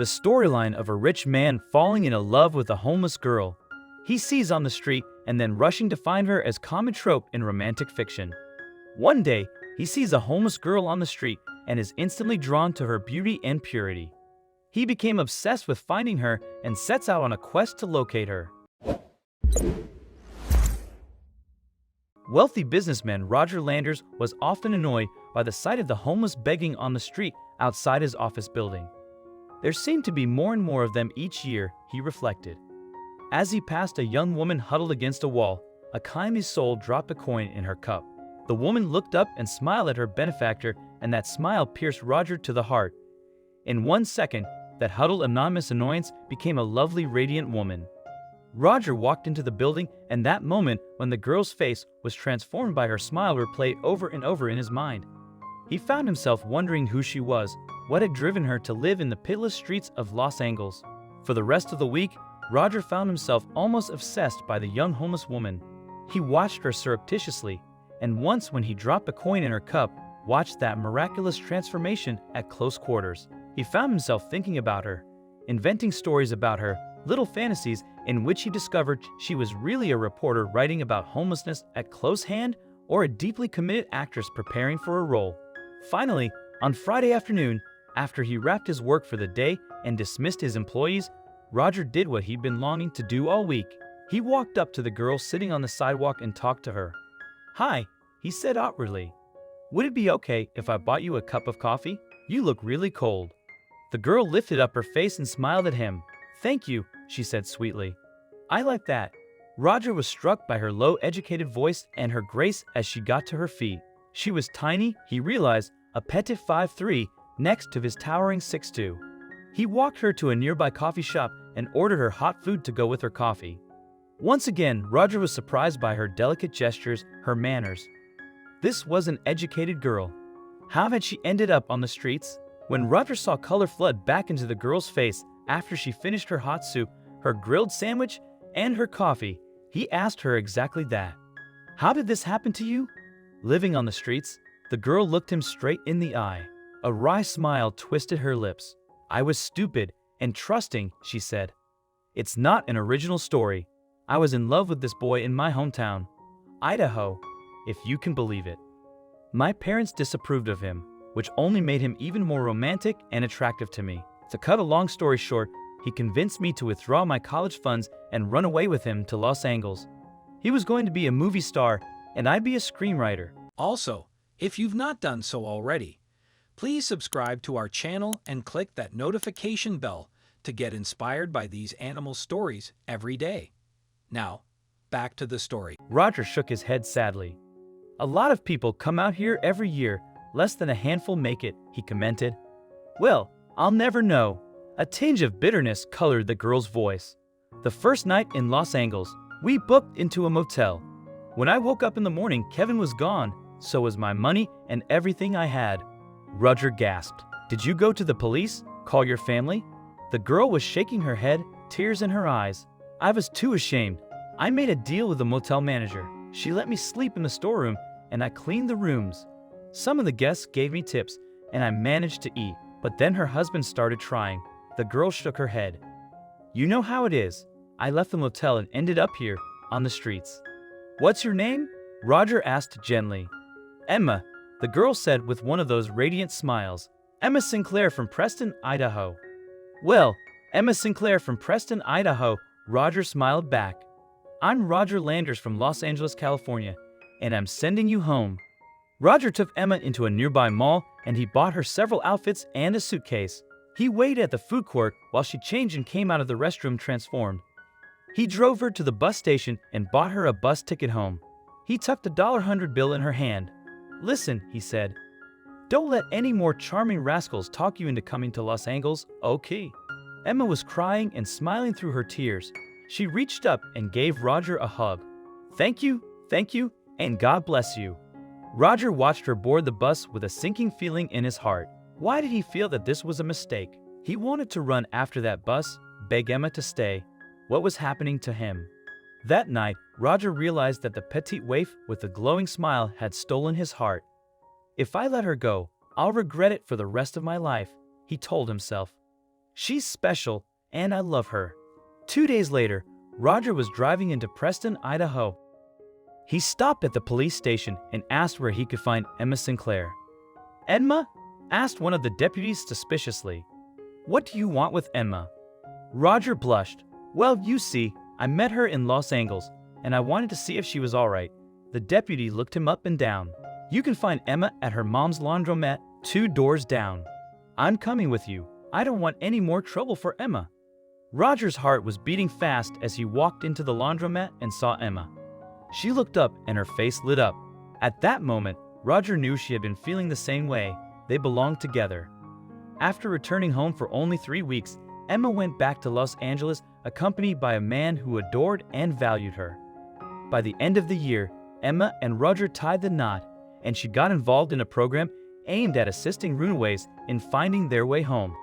the storyline of a rich man falling in love with a homeless girl he sees on the street and then rushing to find her as common trope in romantic fiction. One day, he sees a homeless girl on the street and is instantly drawn to her beauty and purity. He became obsessed with finding her and sets out on a quest to locate her. Wealthy businessman Roger Landers was often annoyed by the sight of the homeless begging on the street outside his office building. There seemed to be more and more of them each year, he reflected. As he passed a young woman huddled against a wall, a kindly soul dropped a coin in her cup. The woman looked up and smiled at her benefactor, and that smile pierced Roger to the heart. In 1 second, that huddled anonymous annoyance became a lovely, radiant woman. Roger walked into the building, and that moment when the girl's face was transformed by her smile replayed over and over in his mind. He found himself wondering who she was, what had driven her to live in the pitiless streets of Los Angeles. For the rest of the week, Roger found himself almost obsessed by the young homeless woman. He watched her surreptitiously, and once when he dropped a coin in her cup, watched that miraculous transformation at close quarters. He found himself thinking about her, inventing stories about her, little fantasies in which he discovered she was really a reporter writing about homelessness at close hand or a deeply committed actress preparing for a role. Finally, on Friday afternoon, after he wrapped his work for the day and dismissed his employees, Roger did what he'd been longing to do all week. He walked up to the girl sitting on the sidewalk and talked to her. "Hi," he said awkwardly. "Would it be okay if I bought you a cup of coffee? You look really cold." The girl lifted up her face and smiled at him. "Thank you," she said sweetly. "I like that." Roger was struck by her low, educated voice and her grace as she got to her feet. She was tiny, he realized, a petite 5'3", next to his towering 6'2". He walked her to a nearby coffee shop and ordered her hot food to go with her coffee. Once again, Roger was surprised by her delicate gestures, her manners. This was an educated girl. How had she ended up on the streets? When Roger saw color flood back into the girl's face after she finished her hot soup, her grilled sandwich, and her coffee, he asked her exactly that. "How did this happen to you?" "Living on the streets?" The girl looked him straight in the eye. A wry smile twisted her lips. "I was stupid and trusting," she said. "It's not an original story. I was in love with this boy in my hometown, Idaho, if you can believe it. My parents disapproved of him, which only made him even more romantic and attractive to me. To cut a long story short, he convinced me to withdraw my college funds and run away with him to Los Angeles. He was going to be a movie star, and I'd be a screenwriter." Also, if you've not done so already, please subscribe to our channel and click that notification bell to get inspired by these animal stories every day. Now, back to the story. Roger shook his head sadly. "A lot of people come out here every year, less than a handful make it," he commented. "Well, I'll never know." A tinge of bitterness colored the girl's voice. "The first night in Los Angeles, we booked into a motel. When I woke up in the morning, Kevin was gone, so was my money and everything I had." Roger gasped. "Did you go to the police? Call your family?" The girl was shaking her head, tears in her eyes. "I was too ashamed. I made a deal with the motel manager. She let me sleep in the storeroom, and I cleaned the rooms. Some of the guests gave me tips, and I managed to eat. But then her husband started trying." The girl shook her head. "You know how it is. I left the motel and ended up here, on the streets." "What's your name?" Roger asked gently. "Emma," the girl said with one of those radiant smiles. "Emma Sinclair from Preston, Idaho." "Well, Emma Sinclair from Preston, Idaho," Roger smiled back. "I'm Roger Landers from Los Angeles, California, and I'm sending you home." Roger took Emma into a nearby mall, and he bought her several outfits and a suitcase. He waited at the food court while she changed and came out of the restroom transformed. He drove her to the bus station and bought her a bus ticket home. He tucked a $100 bill in her hand. "Listen," he said, "don't let any more charming rascals talk you into coming to Los Angeles, okay?" Emma was crying and smiling through her tears. She reached up and gave Roger a hug. Thank you, and God bless you." Roger watched her board the bus with a sinking feeling in his heart. Why did he feel that this was a mistake? He wanted to run after that bus, beg Emma to stay. What was happening to him? That night, Roger realized that the petite waif with the glowing smile had stolen his heart. "If I let her go, I'll regret it for the rest of my life," he told himself. She's special, and I love her." 2 days later, Roger was driving into Preston, Idaho. He stopped at the police station and asked where he could find Emma Sinclair. "Emma?" asked one of the deputies suspiciously. "What do you want with Emma?" Roger blushed. "Well, you see, I met her in Los Angeles, and I wanted to see if she was all right." The deputy looked him up and down. "You can find Emma at her mom's laundromat 2 doors down. I'm coming with you. I don't want any more trouble for Emma." Roger's heart was beating fast as he walked into the laundromat and saw Emma. She looked up and her face lit up. At that moment, Roger knew she had been feeling the same way. They belonged together. After returning home for only 3 weeks, Emma went back to Los Angeles accompanied by a man who adored and valued her. By the end of the year, Emma and Roger tied the knot, and she got involved in a program aimed at assisting runaways in finding their way home.